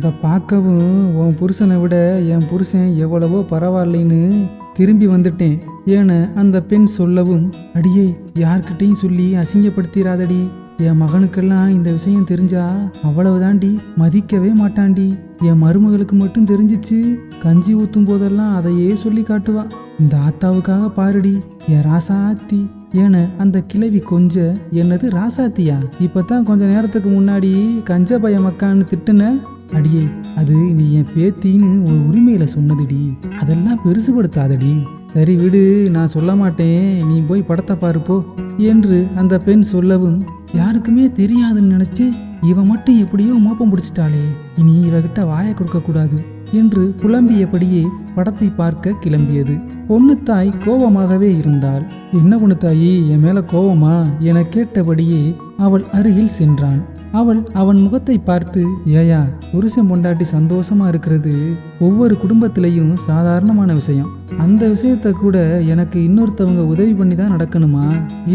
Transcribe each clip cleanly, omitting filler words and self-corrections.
அதை பார்க்கவும் உன் புருஷனை விட என் புருஷன் எவ்வளவோ பரவாயில்லைன்னு திரும்பி வந்துட்டேன் ஏன்னு அந்த பெண் சொல்லவும், அடியே யார்கிட்டையும் சொல்லி அசிங்கப்படுத்திடாதடி. என் மகனுக்கெல்லாம் இந்த விஷயம் தெரிஞ்சா அவ்வளவுதாண்டி, மதிக்கவே மாட்டாண்டி. என் மருமகளுக்கு மட்டும் தெரிஞ்சிச்சு, கஞ்சி ஊற்றும் போதெல்லாம் அதையே சொல்லி காட்டுவா. இந்த ஆத்தாவுக்காக பாருடி என் ராசாத்தி ஏன அந்த கிழவி கொஞ்ச. என்னது ராசாத்தியா? இப்பதான் கொஞ்ச நேரத்துக்கு முன்னாடி கஞ்ச பய மக்கான்னு திட்டுன. அடியே அது நீ என் பேத்தின்னு ஒரு உரிமையில சொன்னதுடி, அதெல்லாம் பெருசுபடுத்தாதடி. சரி விடு, நான் சொல்ல மாட்டேன், நீ போய் படத்தை பாருப்போ என்று அந்த பெண் சொல்லவும், யாருக்குமே தெரியாதுன்னு நினைச்சு இவ மட்டும் எப்படியோ மோப்பம் பிடிச்சிட்டாளே, இனி இவகிட்ட வாயை கொடுக்க கூடாது என்று புலம்பியபடியே படத்தை பார்க்க கிளம்பியது. பொண்ணுத்தாய் கோபமாகவே இருந்தாள். என்ன பொண்ணுத்தாயி, என் மேல கோபமா என கேட்டபடியே அவள் அருகில் சென்றான். அவன் முகத்தை பார்த்து, ஏயா புருஷன் பொண்டாட்டி சந்தோஷமா இருக்கிறது ஒவ்வொரு குடும்பத்திலையும் சாதாரணமான விஷயம். அந்த விஷயத்த கூட எனக்கு இன்னொருத்தவங்க உதவி பண்ணி தான் நடக்கணுமா?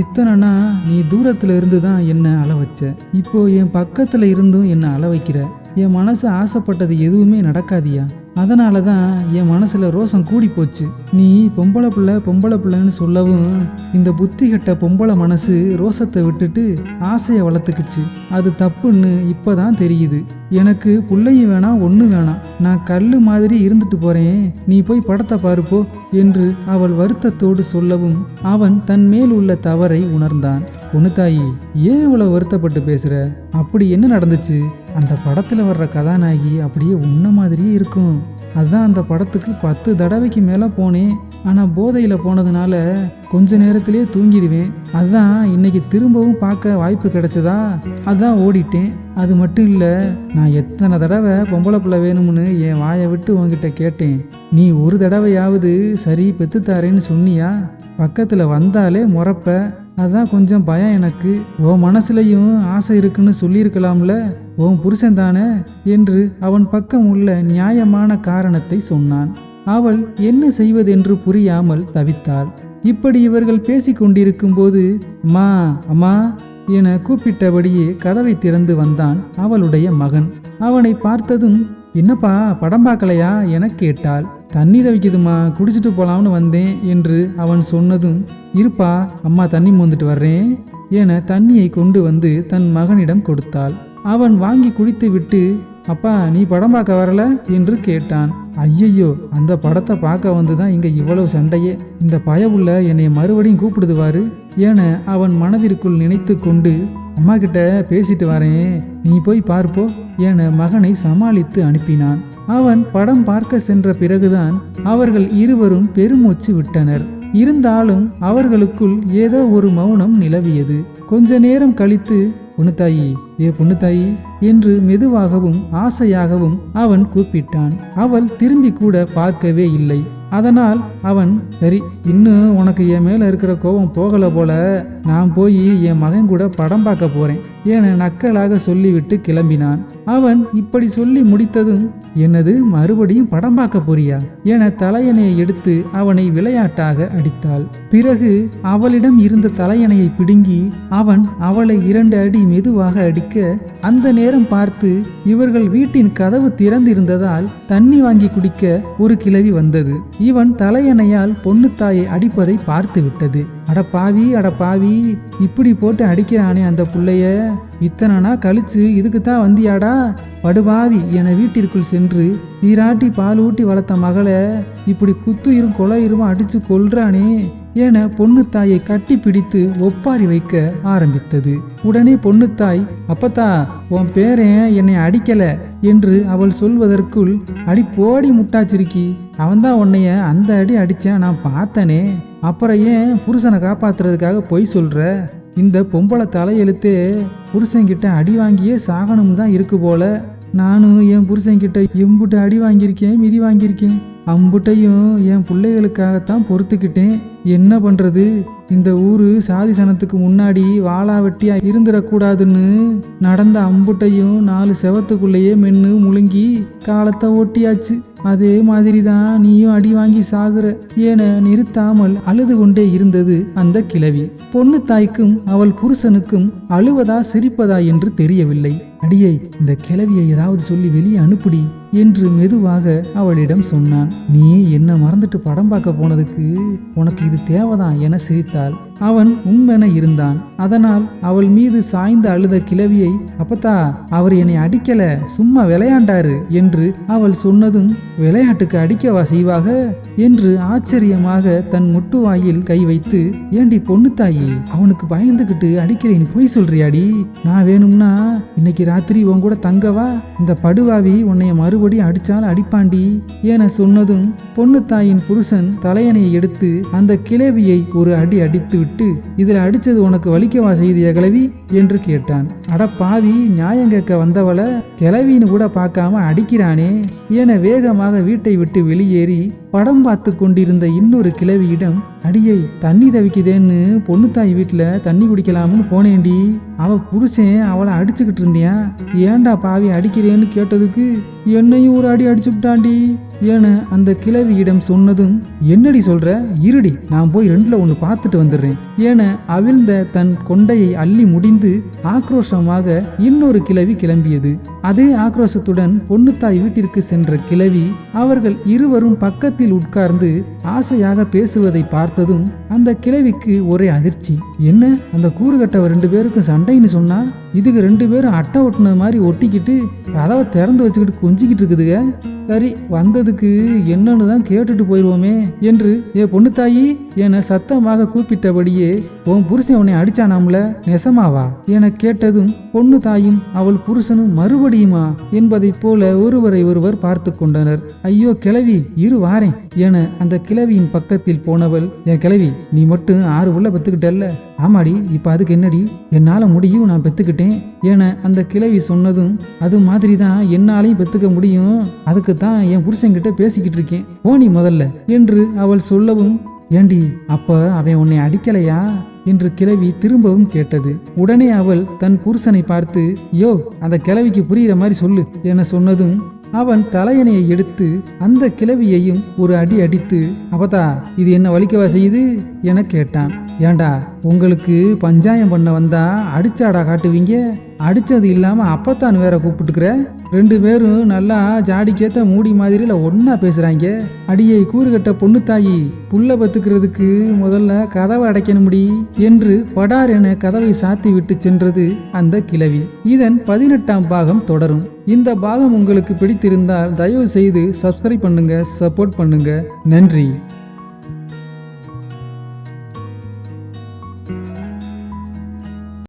இத்தனைனா நீ தூரத்துல இருந்து தான் என்ன அள வச்ச, இப்போ என் பக்கத்துல இருந்தும் என்ன அள வைக்கிற. என் மனசு ஆசைப்பட்டது எதுவுமே நடக்காதியா, அதனால தான் என் மனசுல ரோசம் கூடி போச்சு. நீ பொம்பளை பிள்ளைன்னு சொல்லவும் இந்த புத்தி கெட்ட பொம்பளை மனசு ரோசத்தை விட்டுட்டு ஆசையை வளர்த்துக்குச்சு. அது தப்புன்னு இப்பதான் தெரியுது. எனக்கு பிள்ளையும் வேணாம், ஒன்றும் வேணாம், நான் கல்லு மாதிரி இருந்துட்டு போறேன், நீ போய் படத்தை பாருப்போ என்று அவள் வருத்தத்தோடு சொல்லவும் அவன் தன் மேல் உள்ள தவறை உணர்ந்தான். பொண்ணுத்தாயி, ஏன் இவ்வளவு வருத்தப்பட்டு பேசுற? அப்படி என்ன நடந்துச்சு? அந்த படத்துல வர்ற கதாநாயகி அப்படியே உன்ன மாதிரியே இருக்கும். அதுதான் அந்த படத்துக்கு 10 தடவைக்கு மேல போனேன். ஆனா போதையில போனதுனால கொஞ்ச நேரத்திலேயே தூங்கிடுவேன். அதான் இன்னைக்கு திரும்பவும் பார்க்க வாய்ப்பு கிடைச்சதா, அதான் ஓடிட்டேன். அது மட்டும் இல்ல, நான் எத்தனை தடவை பொம்பளை பிள்ளை வேணும்னு என் வாயை விட்டு உன்கிட்ட கேட்டேன். நீ ஒரு தடவையாவது சரி பெத்துத்தாரேன்னு சொன்னியா? பக்கத்துல வந்தாலே முறப்ப. அதான் கொஞ்சம் பயம் எனக்கு. உன் மனசுலையும் ஆசை இருக்குன்னு சொல்லியிருக்கலாம்ல, உன் புருஷன் தானே என்று அவன் பக்கம் உள்ள நியாயமான காரணத்தை சொன்னான். அவள் என்ன செய்வதென்று புரியாமல் தவித்தாள். இப்படி இவர்கள் பேசிக்கொண்டிருக்கும் போது அம்மா அம்மா என கூப்பிட்டபடியே கதவை திறந்து வந்தான் அவளுடைய மகன். அவனை பார்த்ததும், என்னப்பா படம் பார்க்கலையா என கேட்டாள். தண்ணி தவிக்குதுமா, குடிச்சிட்டு போலாம்னு வந்தேன் என்று அவன் சொன்னதும், இருப்பா அம்மா தண்ணி மோந்துட்டு வர்றேன் என தண்ணியை கொண்டு வந்து தன் மகனிடம் கொடுத்தாள். அவன் வாங்கி குடித்து விட்டு, அப்பா நீ படம் பார்க்க வரல என்று கேட்டான். ஐயையோ, அந்த படத்தை பார்க்க வந்துதான் இங்க இவ்வளவு சண்டையே. இந்த பயவுள்ள என்னை மறுபடியும் கூப்பிடுதுவாரு என அவன் மனதிற்குள் நினைத்து கொண்டு, அம்மா கிட்ட பேசிட்டு வரேன், நீ போய் பார்ப்போ என மகனை சமாளித்து அனுப்பினான். அவன் படம் பார்க்க சென்ற பிறகுதான் அவர்கள் இருவரும் பெருமூச்சு விட்டனர். இருந்தாலும் அவர்களுக்குள் ஏதோ ஒரு மௌனம் நிலவியது. கொஞ்ச நேரம் கழித்து, பொண்ணுத்தாயி பொண்ணுத்தாயி என்று மெதுவாகவும் ஆசையாகவும் அவன் கூப்பிட்டான். அவள் திரும்பி கூட பார்க்கவே இல்லை. அதனால் அவன், சரி இன்னும் உனக்கு என் மேல இருக்கிற கோபம் போகல போல, நான் போய் என் மகன் கூட படம் பார்க்க போறேன் என நக்கலாக சொல்லிவிட்டு கிளம்பினான். அவன் இப்படி சொல்லி முடித்ததும், என்னது மறுபடியும் படம் பார்க்க போறியா என தலையணையை எடுத்து அவனை விளையாட்டாக அடித்தாள். பிறகு அவளிடம் இருந்த தலையணையை பிடுங்கி அவன் அவளை 2 அடி மெதுவாக அடிக்க, அந்த நேரம் பார்த்து இவர்கள் வீட்டின் கதவு திறந்திருந்ததால் தண்ணி வாங்கி குடிக்க ஒரு கிழவி வந்தது. இவன் தலையணையால் பொண்ணுத்தாயை அடிப்பதை பார்த்து விட்டது. அடப்பாவி இப்படி போட்டு அடிக்கிறானே அந்த புள்ளைய, இத்தனை கழிச்சு இதுக்குத்தான் வந்தியாடா படுபாவி என வீட்டிற்குள் சென்று சீராட்டி பால் ஊட்டி வளர்த்த மகளை இப்படி குத்துயிரும் கொலையுருமா அடிச்சு கொல்றானே என பொண்ணுத்தாயை கட்டி பிடித்து ஒப்பாரி வைக்க ஆரம்பித்தது. உடனே பொண்ணுத்தாய், அப்பத்தா உன் பேரன் என்னை அடிக்கல என்று அவள் சொல்வதற்குள், அடி போடி முட்டாச்சிருக்கி, அவன்தான் உன்னைய அந்த அடி அடிச்சேன், நான் பார்த்தனே, அப்புறம் ஏன் புருஷனை காப்பாத்துறதுக்காக பொய் சொல்ற? இந்த பொம்பளை தலையெழுத்தே புருஷன்கிட்ட அடி வாங்கியே சாகணும் தான் இருக்கு போல. நானும் என் புருஷன்கிட்ட எம்புட்டு அடி வாங்கியிருக்கேன், மிதி வாங்கியிருக்கேன், அம்புட்டையும் என் பிள்ளைகளுக்காகத்தான் பொறுத்துக்கிட்டேன். என்ன பண்றது, இந்த ஊரு சாதி சனத்துக்கு முன்னாடி வாளா வெட்டியா இருந்துடக்கூடாதுன்னு நடந்த அம்புட்டையும் 4 செவத்துக்குள்ளேயே மென்னு முழுங்கி காலத்தை ஓட்டியாச்சு. அதே மாதிரி தான் நீயும் அடி வாங்கி சாகுற என நிறுத்தாமல் அழுது கொண்டே இருந்தது அந்த கிழவி. பொண்ணு தாய்க்கும் அவள் புருஷனுக்கும் அழுவதா சிரிப்பதா என்று தெரியவில்லை. அடியை, இந்த கிழவியை ஏதாவது சொல்லி வெளியே அனுப்புடி என்று மெதுவாக அவளிடம் சொன்னான். நீ என்ன மறந்துட்டு படம் பார்க்க போனதுக்கு உனக்கு இது தேவைதான் என சிரித்தாள். அவன் உம்மென இருந்தான். அதனால் அவள் மீது சாய்ந்து அழுத கிழவியை, அப்பத்தா அவர் என்னை அடிக்கல, சும்மா விளையாண்டாரு என்று அவள் சொன்னதும், விளையாட்டுக்கு அடிக்கவா செய்வாக என்று ஆச்சரியமாக தன் முட்டுவாயில் கை வைத்து, ஏண்டி பொண்ணு தாயி, அவனுக்கு பயந்துகிட்டு அடிக்கிறேன்னு பொய் சொல்றியாடி? நான் வேணும்னா இன்னைக்கு ராத்திரி உன் கூட தங்கவா? இந்த படுவாவி உன்னைய மறுபடியும் அடிச்சாலும் அடிப்பாண்டி என சொன்னதும், பொண்ணு தாயின் புருஷன் தலையணையை எடுத்து அந்த கிழவியை ஒரு அடி அடித்து விட்டு, இதுல அடிச்சது உனக்கு வலிக்கவா செய்திய கிழவி என்று கேட்டான். அட பாவி, நியாயம் கேட்க வந்தவள கிழவின்னு கூட பார்க்காம அடிக்கிறானே என வேகமாக வீட்டை விட்டு வெளியேறி படம் பார்த்து கொண்டிருந்த இன்னொரு கிழவியிடம், அடியை தண்ணி தவிக்குதேன்னு பொண்ணு தாய் வீட்டுல தண்ணி குடிக்கலாம்னு போனேன்டி, அவ புருஷன் அவளை அடிச்சுக்கிட்டு இருந்தியா, ஏண்டா பாவி அடிக்கிறேன்னு கேட்டதுக்கு என்னையும் ஒரு அடி அடிச்சுட்டாண்டி என அந்த கிழவியிடம் சொன்னதும், என்னடி சொல்ற, இருடி நான் போய் 2ல் 1 பார்த்துட்டு வந்துடுறேன் என அவிழ்ந்த தன் கொண்டையை அள்ளி முடிந்து ஆக்ரோஷமாக இன்னொரு கிழவி கிளம்பியது. அதே ஆக்ரோஷத்துடன் பொண்ணுத்தாய் வீட்டிற்கு சென்ற கிழவி அவர்கள் இருவரும் பக்கத்தில் உட்கார்ந்து ஆசையாக பேசுவதை பார்த்ததும் அந்த கிழவிக்கு ஒரே அதிர்ச்சி. என்ன, அந்த கூறுகட்டவ 2 பேருக்கும் சண்டைன்னு சொன்னா, இதுக்கு 2 பேரும் அட்டை ஒட்டினது மாதிரி ஒட்டிக்கிட்டு கதவை திறந்து வச்சுக்கிட்டு கொஞ்சிக்கிட்டு இருக்குதுங்க. சரி, வந்ததுக்கு என்னன்னு தான் கேட்டுட்டு போயிடுவோமே என்று, ஏ பொண்ணு தாயி என சத்தமாக கூப்பிட்டபடியே, உன் புருஷன் உன்னை அடிச்சானாம்ல, நெசமாவா என கேட்டதும் பொண்ணு தாயும் அவள் புருஷனும் மறுபடியுமா என்பதை போல ஒருவரை ஒருவர் பார்த்து கொண்டனர். ஐயோ கிழவி, இரு வாரேன் என அந்த கிழவியின் பக்கத்தில் போனவள், என் கிழவி நீ மட்டும் 6 புள்ள பெத்துக்கிட்டல்ல? ஆமாடி, இப்ப அதுக்கு என்னடி, என்னால முடியும், நான் பெத்துக்கிட்டேன் என அந்த கிழவி சொன்னதும், அது மாதிரி தான் என்னாலையும் பெத்துக்க முடியும், அதுக்கு தான் என் புருஷன்கிட்ட பேசிக்கிட்டு இருக்கேன், போனி முதல்ல என்று அவள் சொல்லவும், ஏண்டி அப்ப அவன் உன்னை அடிக்கலையா என்று கிழவி திரும்பவும் கேட்டது. உடனே அவள் தன் புருஷனை பார்த்து, யோ அந்த கிழவிக்கு புரிகிற மாதிரி சொல்லு என சொன்னதும் அவன் தலையணையை எடுத்து அந்த கிழவியையும் ஒரு அடி அடித்து, அப்பதா இது என்ன வலிக்கவா செய்யுது என கேட்டான். ஏண்டா உங்களுக்கு பஞ்சாயம் பண்ண வந்தா அடிச்சாடா காட்டுவீங்க, அடிச்சது இல்லாம அப்பத்தான் வேற கூப்பிட்டுக்கிற, 2 பேரும் நல்லா ஜாடிக்கேத்த மூடி மாதிரில ஒன்னா பேசுறாங்க. அடியை கூறுகட்ட பொண்ணு தாயி, புள்ள பத்துக்கிறதுக்கு முதல்ல கதவை அடைக்கணும்டி என்று படார் என கதவை சாத்தி விட்டு சென்றது அந்த கிழவி. இதன் 18ஆம் பாகம் தொடரும். இந்த பாகம் உங்களுக்கு பிடித்திருந்தால் தயவு செய்து சப்ஸ்கிரைப் பண்ணுங்க, சப்போர்ட் பண்ணுங்க. நன்றி.